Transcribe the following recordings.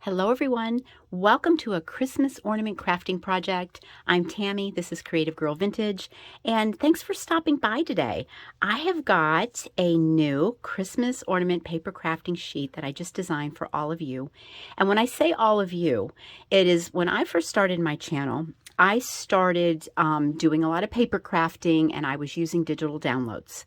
Hello everyone, welcome to a Christmas ornament crafting project. I'm Tammy, this is Creative Girl Vintage, and thanks for stopping by today. I have got a new Christmas ornament paper crafting sheet that I just designed for all of you. And when I say all of you, it is when I first started my channel, I started doing a lot of paper crafting and I was using digital downloads.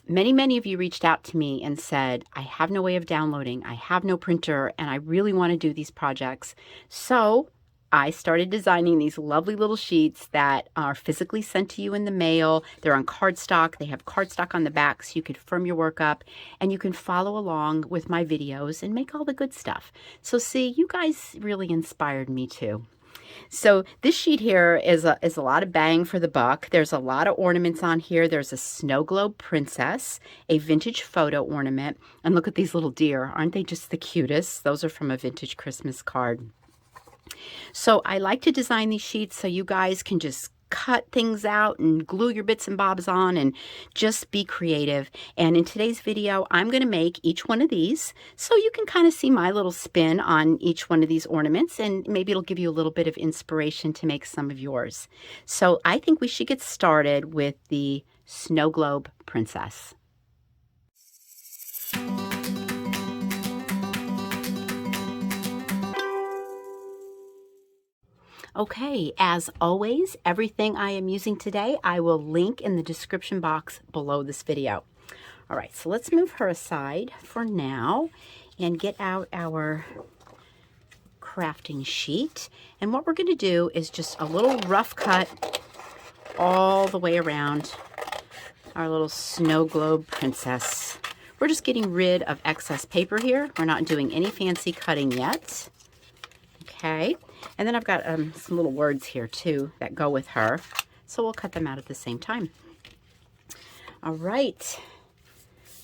Many of you reached out to me and said, I have no way of downloading, I have no printer, and I really want to do these projects. So I started designing these lovely little sheets that are physically sent to you in the mail. They're on cardstock. They have cardstock on the back so you could firm your work up and you can follow along with my videos and make all the good stuff. So see, you guys really inspired me too. So this sheet here is a lot of bang for the buck. There's a lot of ornaments on here. There's a snow globe princess, a vintage photo ornament, and look at these little deer. Aren't they just the cutest? Those are from a vintage Christmas card. So I like to design these sheets so you guys can just cut things out and glue your bits and bobs on and just be creative. And in today's video, I'm going to make each one of these so you can kind of see my little spin on each one of these ornaments, and maybe it'll give you a little bit of inspiration to make some of yours. So I think we should get started with the snow globe princess. Okay, as always, everything I am using today, I will link in the description box below this video. All right, so let's move her aside for now and get out our crafting sheet. And what we're going to do is just a little rough cut all the way around our little snow globe princess. We're just getting rid of excess paper here. We're not doing any fancy cutting yet. Okay, and then I've got some little words here too that go with her, so we'll cut them out at the same time. All right,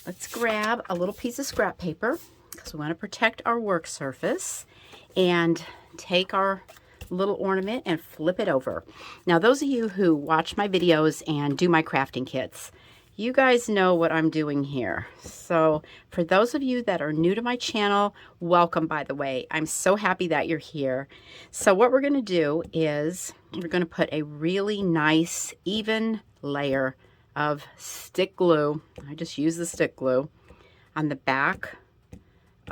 let's grab a little piece of scrap paper because we want to protect our work surface, and take our little ornament and flip it over. Now, those of you who watch my videos and do my crafting kits, you guys know what I'm doing here. So for those of you that are new to my channel, welcome, by the way. I'm so happy that you're here. So what we're going to do is we're going to put a really nice even layer of stick glue. I just use the stick glue on the back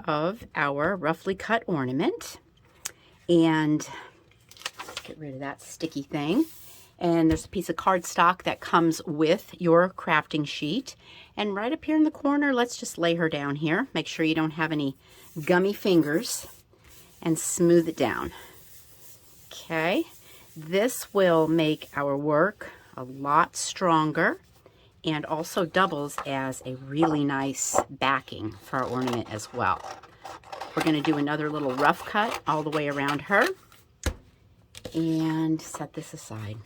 of our roughly cut ornament. And get rid of that sticky thing. And there's a piece of cardstock that comes with your crafting sheet. And right up here in the corner, let's just lay her down here. Make sure you don't have any gummy fingers, and smooth it down. Okay, this will make our work a lot stronger and also doubles as a really nice backing for our ornament as well. We're going to do another little rough cut all the way around her and set this aside.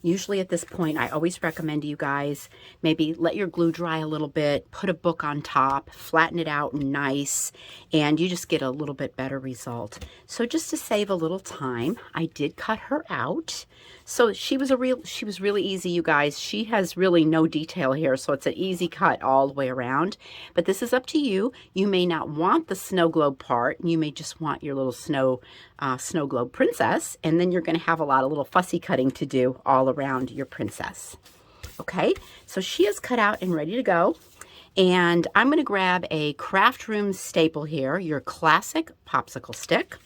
Usually at this point, I always recommend you guys maybe let your glue dry a little bit, put a book on top, flatten it out nice, and you just get a little bit better result. So just to save a little time, I did cut her out. So she was really easy, you guys. She has really no detail here, so it's an easy cut all the way around. But this is up to you. You may not want the snow globe part. You may just want your little snow globe princess, and then you're going to have a lot of little fussy cutting to do all around your princess. Okay, so she is cut out and ready to go. And I'm going to grab a craft room staple here, your classic popsicle stick.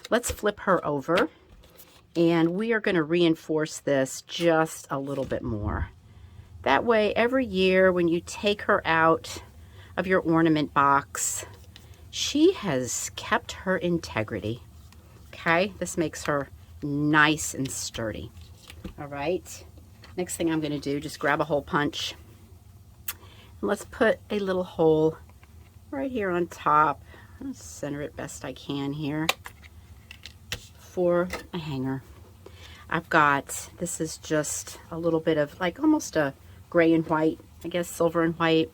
Let's flip her over. And we are going to reinforce this just a little bit more. That way, every year when you take her out of your ornament box, she has kept her integrity. Okay, this makes her nice and sturdy. All right, next thing I'm going to do, just grab a hole punch. And let's put a little hole right here on top. I'll center it best I can here for a hanger. I've got, this is just a little bit of like almost a gray and white, I guess silver and white,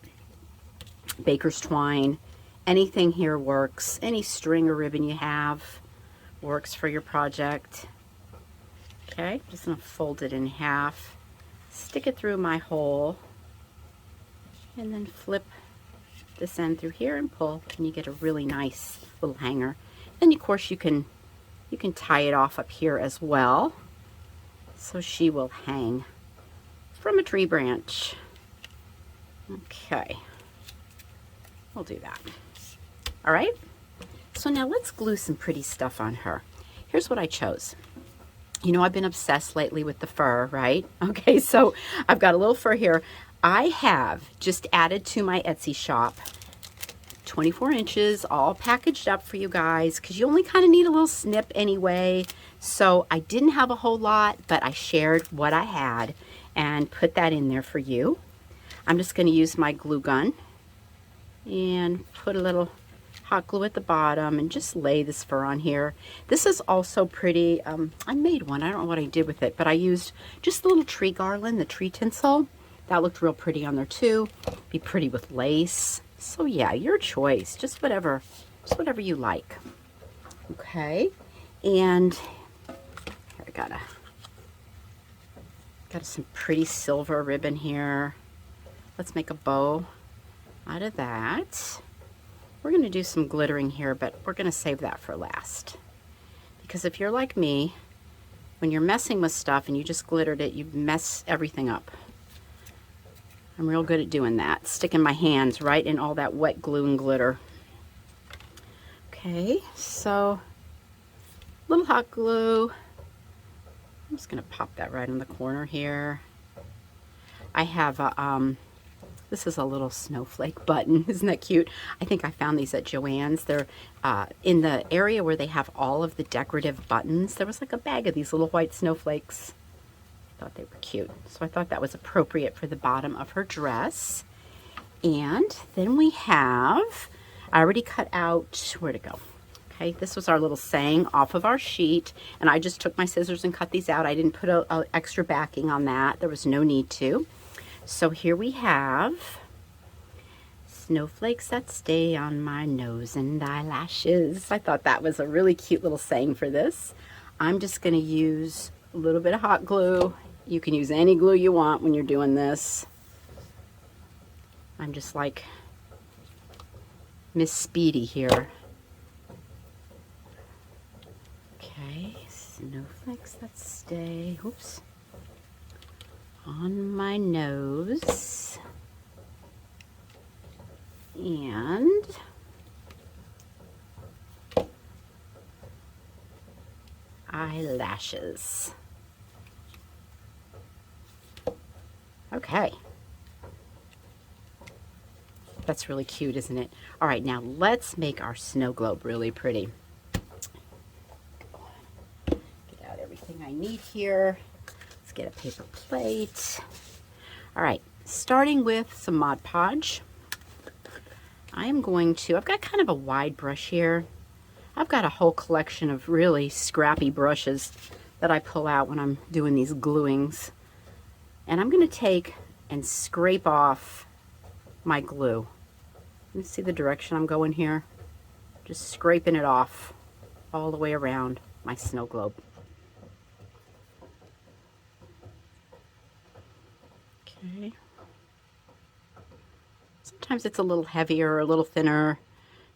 baker's twine. Anything here works. Any string or ribbon you have works for your project. Okay, just gonna fold it in half, stick it through my hole, and then flip this end through here and pull, and you get a really nice little hanger. Then of course you can tie it off up here as well, so she will hang from a tree branch. Okay, we'll do that. All right, so now let's glue some pretty stuff on her. Here's what I chose. You know, I've been obsessed lately with the fur, right? Okay, so I've got a little fur here. I have just added to my Etsy shop 24 inches all packaged up for you guys, because you only kind of need a little snip anyway. So I didn't have a whole lot, but I shared what I had and put that in there for you. I'm just going to use my glue gun and put a little hot glue at the bottom and just lay this fur on here. This is also pretty. I made one. I don't know what I did with it, but I used just the little tree garland, the tree tinsel. That looked real pretty on there too. Be pretty with lace. So yeah, your choice. Just whatever you like. Okay, and here I got some pretty silver ribbon here. Let's make a bow out of that. We're going to do some glittering here, but we're going to save that for last. Because if you're like me, when you're messing with stuff and you just glittered it, you mess everything up. I'm real good at doing that, sticking my hands right in all that wet glue and glitter. Okay, so a little hot glue. I'm just going to pop that right in the corner here. I have a, this is a little snowflake button. Isn't that cute? I think I found these at Joann's. They're in the area where they have all of the decorative buttons. There was like a bag of these little white snowflakes. I thought they were cute. So I thought that was appropriate for the bottom of her dress. And then we have, I already cut out, where'd it go? Okay, this was our little saying off of our sheet. And I just took my scissors and cut these out. I didn't put a extra backing on that. There was no need to. So here we have snowflakes that stay on my nose and eyelashes. I thought that was a really cute little saying for this. I'm just going to use a little bit of hot glue. You can use any glue you want when you're doing this. I'm just like Miss Speedy here. Okay, snowflakes that stay, oops, on my nose and eyelashes. Okay. That's really cute, isn't it? All right, now let's make our snow globe really pretty. Get out everything I need here. Let's get a paper plate. All right, starting with some Mod Podge. I'm going to, I've got kind of a wide brush here. I've got a whole collection of really scrappy brushes that I pull out when I'm doing these gluings. And I'm going to take and scrape off my glue. You see the direction I'm going here? Just scraping it off all the way around my snow globe. Okay. Sometimes it's a little heavier or a little thinner.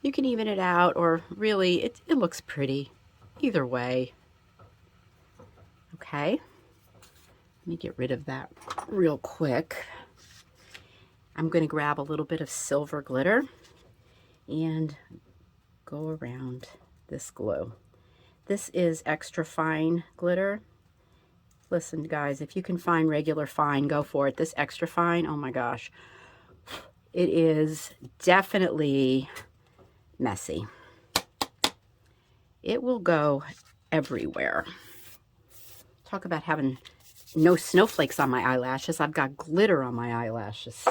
You can even it out, or really it looks pretty either way. Okay. Let me get rid of that real quick. I'm going to grab a little bit of silver glitter and go around this glue. This is extra fine glitter. Listen, guys, if you can find regular fine, go for it. This extra fine, oh my gosh. It is definitely messy. It will go everywhere. Talk about having no snowflakes on my eyelashes. I've got glitter on my eyelashes.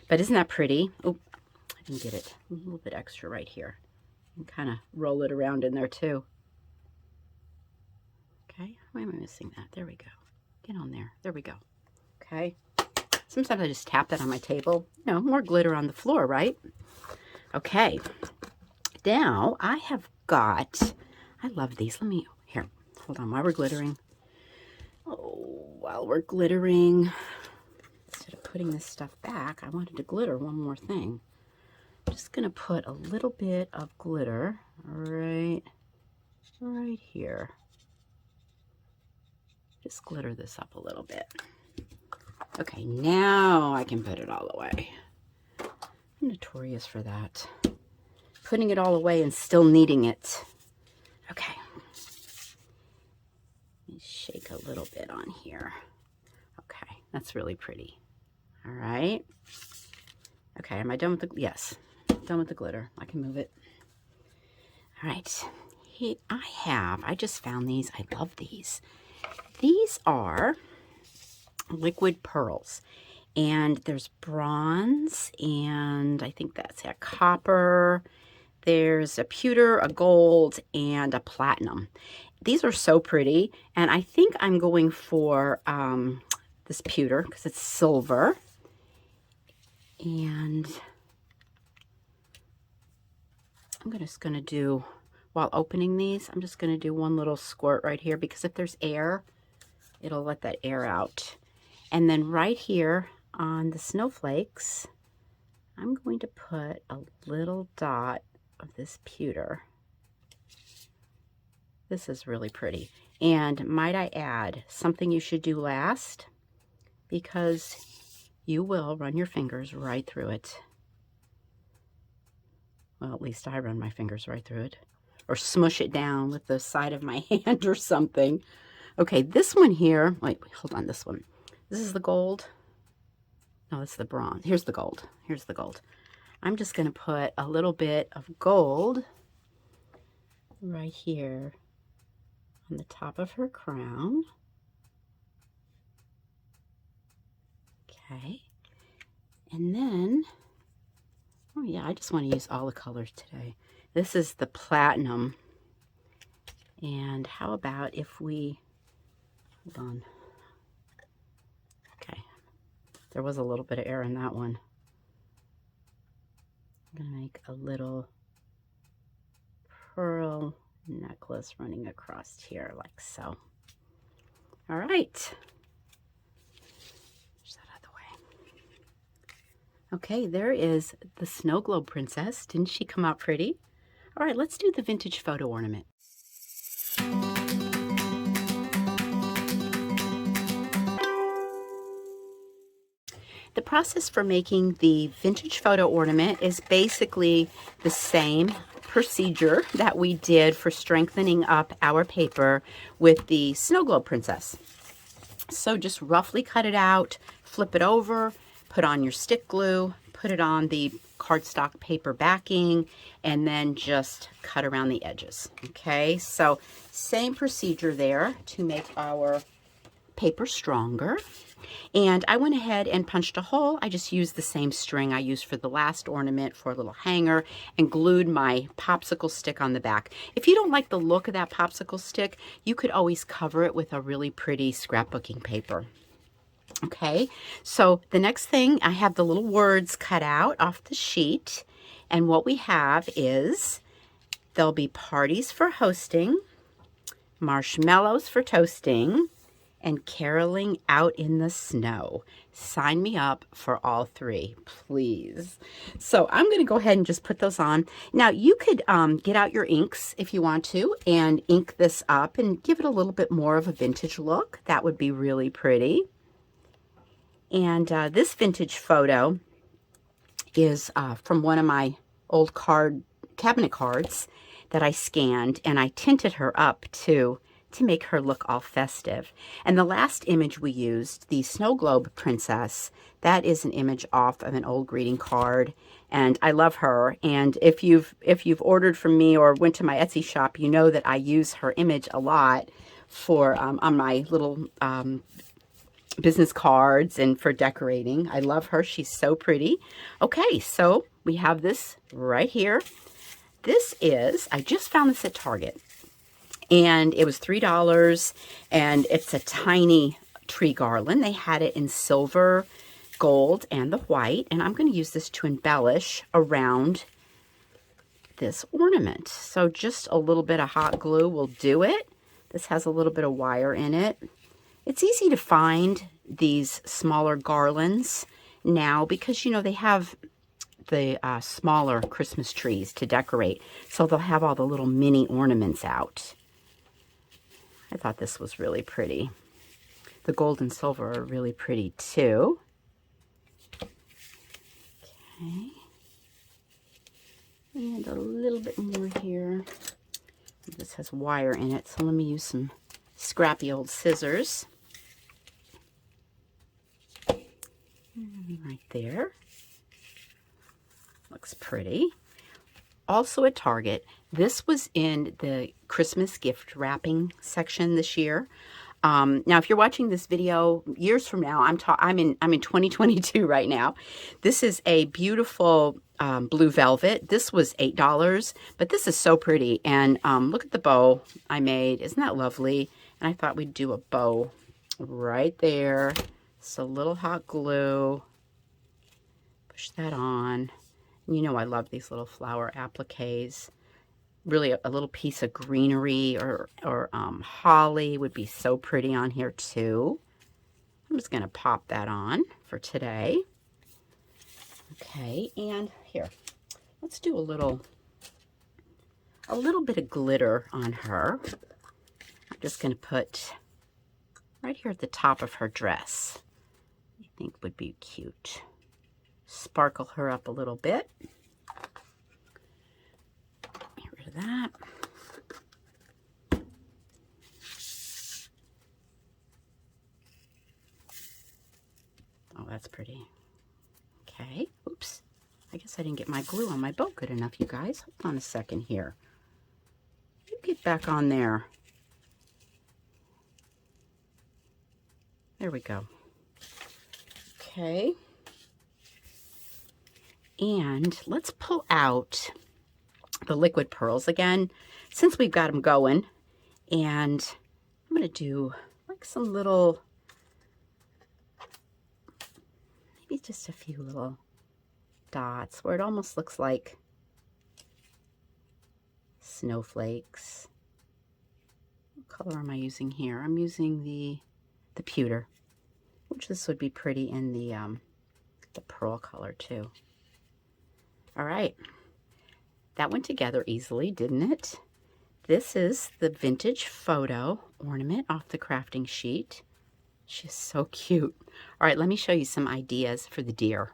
But isn't that pretty? Oh, I didn't get it. A little bit extra right here. And kind of roll it around in there too. Okay, why am I missing that? There we go. Get on there. There we go. Okay. Sometimes I just tap that on my table. You know, more glitter on the floor, right? Okay. Now I have got, I love these. Let me, here, hold on while we're glittering. Oh, while we're glittering, instead of putting this stuff back, I wanted to glitter one more thing. I'm just going to put a little bit of glitter right here. Just glitter this up a little bit. Okay, now I can put it all away. I'm notorious for that. Putting it all away and still needing it. Okay. Let me shake a little bit on here. Okay, that's really pretty. All right. Okay, am I done with the, yes, done with the glitter. I can move it. All right. I just found these. I love these. These are liquid pearls. And there's bronze, and I think that's a copper. There's a pewter, a gold, and a platinum. These are so pretty, and I think I'm going for this pewter because it's silver. And I'm just going to do, while opening these, I'm just going to do one little squirt right here because if there's air, it'll let that air out. And then right here on the snowflakes, I'm going to put a little dot of this pewter. This is really pretty. And might I add, something you should do last, because you will run your fingers right through it. Well, at least I run my fingers right through it. Or smush it down with the side of my hand or something. Okay, this one here, wait, hold on, this one. This is the gold. No, it's the bronze. Here's the gold. Here's the gold. I'm just going to put a little bit of gold right here on the top of her crown. Okay. And then, oh yeah, I just want to use all the colors today. This is the platinum. And how about if we, hold on. Okay. There was a little bit of air in that one. I'm going to make a little pearl necklace running across here like so. All right. Push that out of the way. Okay, there is the Snow Globe Princess. Didn't she come out pretty? All right, let's do the vintage photo ornament. The process for making the vintage photo ornament is basically the same procedure that we did for strengthening up our paper with the Snow Globe Princess. So just roughly cut it out, flip it over, put on your stick glue, put it on the cardstock paper backing, and then just cut around the edges. Okay, so same procedure there to make our paper stronger. And I went ahead and punched a hole. I just used the same string I used for the last ornament for a little hanger and glued my popsicle stick on the back. If you don't like the look of that popsicle stick, you could always cover it with a really pretty scrapbooking paper. Okay, so the next thing, I have the little words cut out off the sheet. And what we have is, there'll be parties for hosting, marshmallows for toasting, and caroling out in the snow. Sign me up for all three, please. So I'm going to go ahead and just put those on. Now you could get out your inks if you want to and ink this up and give it a little bit more of a vintage look. That would be really pretty. And this vintage photo is from one of my old cabinet cards that I scanned, and I tinted her up too, to make her look all festive. And the last image we used, the Snow Globe Princess, that is an image off of an old greeting card, and I love her. And if you've ordered from me or went to my Etsy shop, you know that I use her image a lot for on my little business cards and for decorating. I love her. She's so pretty. Okay, so we have this right here. This is, I just found this at Target. And it was $3, and it's a tiny tree garland. They had it in silver, gold, and the white. And I'm going to use this to embellish around this ornament. So just a little bit of hot glue will do it. This has a little bit of wire in it. It's easy to find these smaller garlands now because, you know, they have the smaller Christmas trees to decorate. So they'll have all the little mini ornaments out. I thought this was really pretty. The gold and silver are really pretty too. Okay. And a little bit more here. This has wire in it, so let me use some scrappy old scissors. Right there. Looks pretty. Also at Target, this was in the Christmas gift wrapping section this year. Now, if you're watching this video years from now, I'm in 2022 right now. This is a beautiful blue velvet. This was $8, but this is so pretty. And look at the bow I made. Isn't that lovely? And I thought we'd do a bow right there. Just a little hot glue. Push that on. You know I love these little flower appliques. Really a little piece of greenery or holly would be so pretty on here too. I'm just going to pop that on for today. Okay, and here, let's do a little bit of glitter on her. I'm just going to put right here at the top of her dress. I think would be cute. Sparkle her up a little bit. Get rid of that. Oh, that's pretty. Okay. Oops. I guess I didn't get my glue on my bow good enough, you guys. Hold on a second here. You get back on there. There we go. Okay. And let's pull out the liquid pearls again, since we've got them going. And I'm going to do like some little, maybe just a few little dots where it almost looks like snowflakes. What color am I using here? I'm using the pewter, which this would be pretty in the pearl color too. All right, that went together easily, didn't it? This is the vintage photo ornament off the crafting sheet. She's so cute. All right, let me show you some ideas for the deer.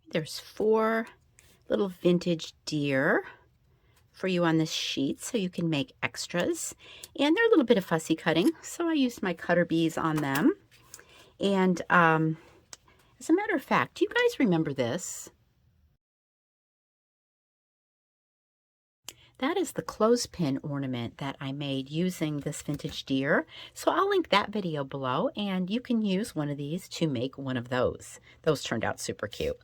There's 4 little vintage deer for you on this sheet, so you can make extras. And they're a little bit of fussy cutting, so I used my cutter bees on them. And as a matter of fact, do you guys remember this? That is the clothespin ornament that I made using this vintage deer. So I'll link that video below, and you can use one of these to make one of those. Those turned out super cute.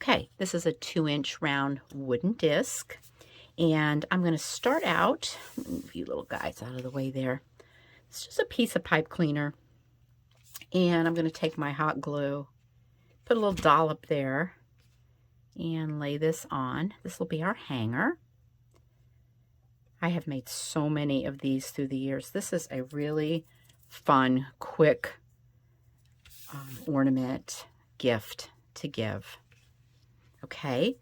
Okay, this is a 2-inch round wooden disc. And I'm going to start out, move you little guys out of the way there. It's just a piece of pipe cleaner. And I'm going to take my hot glue, put a little dollop there, and lay this on. This will be our hanger. I have made so many of these through the years. This is a really fun, quick ornament gift to give. Okay,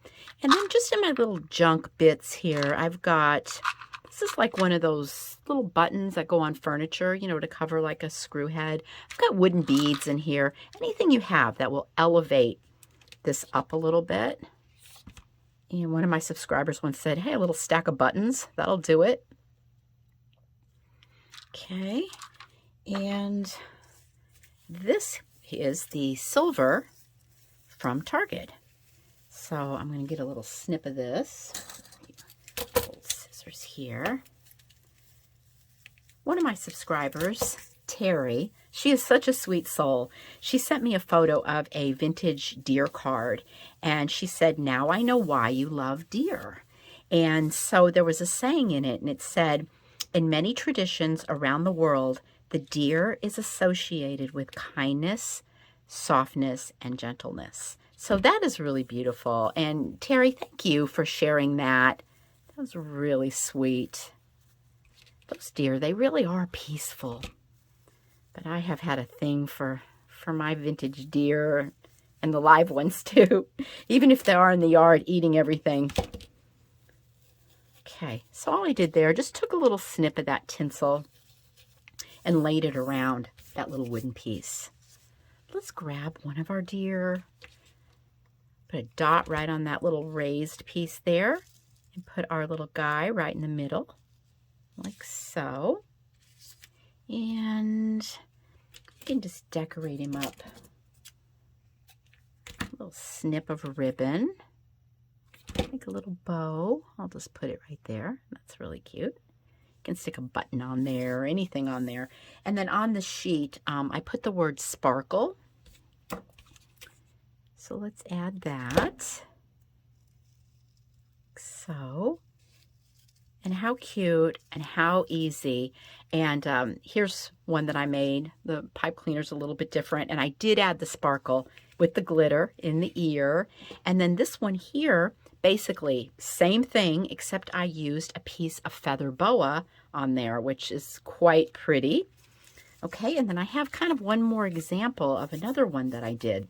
and then just in my little junk bits here, I've got, this is like one of those little buttons that go on furniture, you know, to cover like a screw head. I've got wooden beads in here. Anything you have that will elevate this up a little bit. And one of my subscribers once said, hey, a little stack of buttons, that'll do it. Okay, and this is the silver from Target. So I'm going to get a little snip of this. Old scissors here. One of my subscribers, Terry, she is such a sweet soul. She sent me a photo of a vintage deer card, and she said, now I know why you love deer. And so there was a saying in it, and it said, in many traditions around the world, the deer is associated with kindness, softness, and gentleness. So that is really beautiful. And Terry, thank you for sharing that. That was really sweet. Those deer, they really are peaceful. But I have had a thing for my vintage deer and the live ones too, even if they are in the yard eating everything. Okay, so all I did there, just took a little snip of that tinsel and laid it around that little wooden piece. Let's grab one of our deer, put a dot right on that little raised piece there, and put our little guy right in the middle, like so. And you can just decorate him up. A little snip of ribbon, like a little bow. I'll just put it right there. That's really cute. You can stick a button on there or anything on there. And then on the sheet, I put the word sparkle. So let's add that. So, and how cute and how easy. And here's one that I made. The pipe cleaner's a little bit different. And I did add the sparkle with the glitter in the ear. And then this one here, basically same thing, except I used a piece of feather boa on there, which is quite pretty. Okay, and then I have kind of one more example of another one that I did.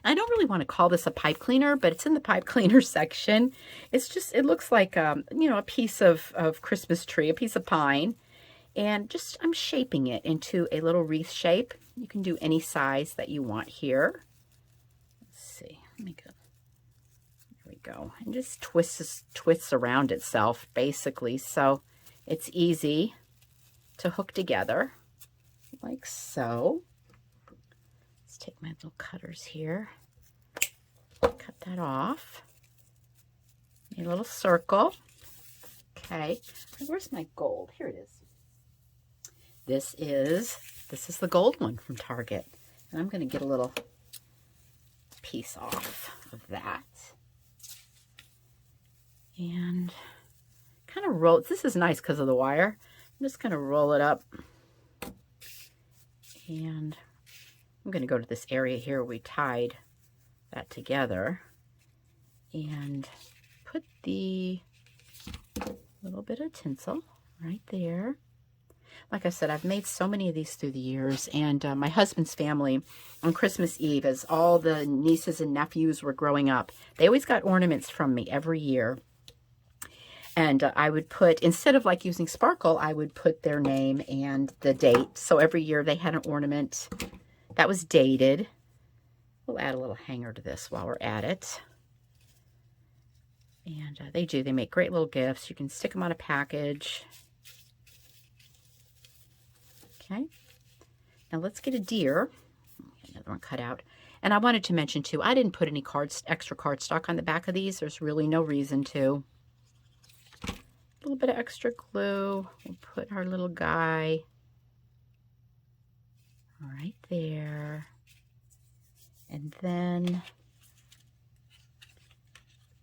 I don't really want to call this a pipe cleaner, but it's in the pipe cleaner section. It's just, it looks like, you know, a piece of Christmas tree, a piece of pine. And just, I'm shaping it into a little wreath shape. You can do any size that you want here. Let's see, let me go. There we go. And just twists around itself, basically. So it's easy to hook together, like so. Let's take my little cutters here. Cut that off. Make a little circle. Okay, where's my gold? Here it is. This is the gold one from Target. And I'm going to get a little piece off of that. And kind of roll. This is nice because of the wire. I'm just going to roll it up. And I'm going to go to this area here where we tied that together. And put the little bit of tinsel right there. Like I said, I've made so many of these through the years, and my husband's family on Christmas Eve, as all the nieces and nephews were growing up, they always got ornaments from me every year. And I would put, instead of like using sparkle, I would put their name and the date. So every year they had an ornament that was dated. We'll add a little hanger to this while we're at it. And they make great little gifts. You can stick them on a package. Okay, now let's get a deer. Another one cut out. And I wanted to mention too, I didn't put any extra cardstock on the back of these. There's really no reason to. A little bit of extra glue. We'll put our little guy right there. And then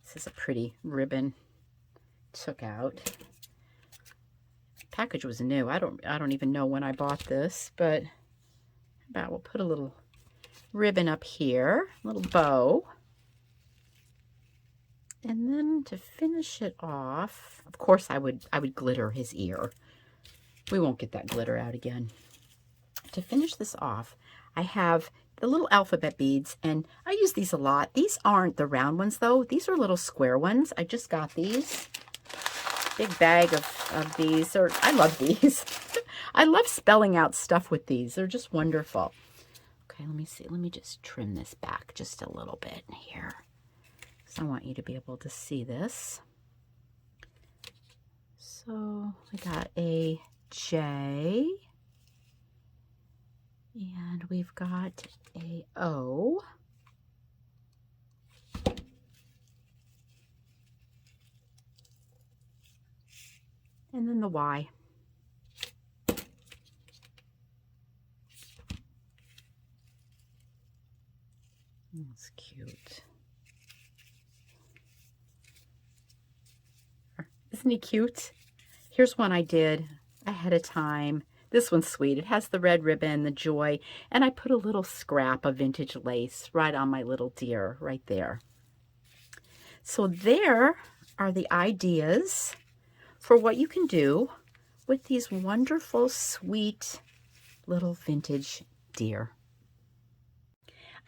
this is a pretty ribbon took out. Package was new. I don't even know when I bought this, but we'll put a little ribbon up here, a little bow. And then to finish it off, of course I would glitter his ear. We won't get that glitter out again. To finish this off, I have the little alphabet beads, and I use these a lot. These aren't the round ones though. These are little square ones. I just got these. Big bag of these. I love these. I love spelling out stuff with these. They're just wonderful. Okay, let me see. Let me just trim this back just a little bit here. So I want you to be able to see this. So I got a J. And we've got a O. And then the Y. That's cute. Isn't he cute? Here's one I did ahead of time. This one's sweet. It has the red ribbon, the joy, and I put a little scrap of vintage lace right on my little deer right there. So there are the ideas for what you can do with these wonderful, sweet little vintage deer.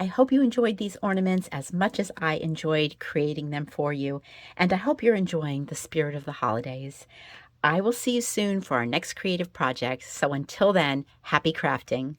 I hope you enjoyed these ornaments as much as I enjoyed creating them for you, and I hope you're enjoying the spirit of the holidays. I will see you soon for our next creative project, so until then, happy crafting.